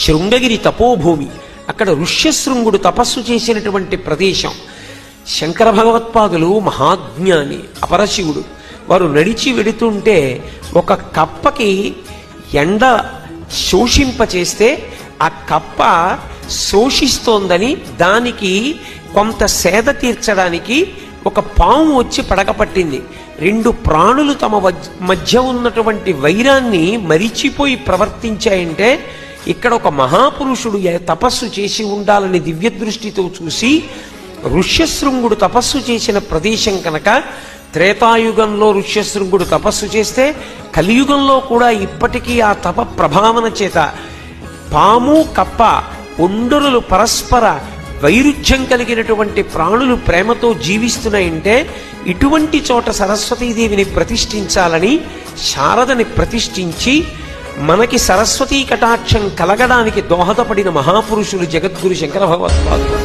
శృంగగిరి తపోభూమి, అక్కడ ఋష్యశృంగుడు తపస్సు చేసినటువంటి ప్రదేశం. శంకర భగవత్పాదులు మహాజ్ఞాని, అపరశివుడు. వారు నడిచి వెడుతుంటే ఒక కప్పకి ఎండ శోషింపచేస్తే ఆ కప్ప శోషిస్తోందని దానికి కొంత సేద తీర్చడానికి ఒక పాము వచ్చి పడకపట్టింది. రెండు ప్రాణులు తమ మధ్య ఉన్నటువంటి వైరాన్ని మరిచిపోయి ప్రవర్తించాయంటే ఇక్కడ ఒక మహాపురుషుడు తపస్సు చేసి ఉండాలని దివ్య దృష్టితో చూసి, ఋష్యశృంగుడు తపస్సు చేసిన ప్రదేశం కనుక త్రేతాయుగంలో ఋష్యశృంగుడు తపస్సు చేస్తే కలియుగంలో కూడా ఇప్పటికీ ఆ తప ప్రభావన చేత పాము కప్ప ఒండరులు పరస్పర వైరుధ్యం కలిగినటువంటి ప్రాణులు ప్రేమతో జీవిస్తున్నాయంటే ఇటువంటి చోట సరస్వతీదేవిని ప్రతిష్ఠించాలని శారదని ప్రతిష్ఠించి మనకి సరస్వతీ కటాక్షం కలగడానికి దోహదపడిన మహాపురుషులు జగద్గురు శంకర భగవత్పాదులు.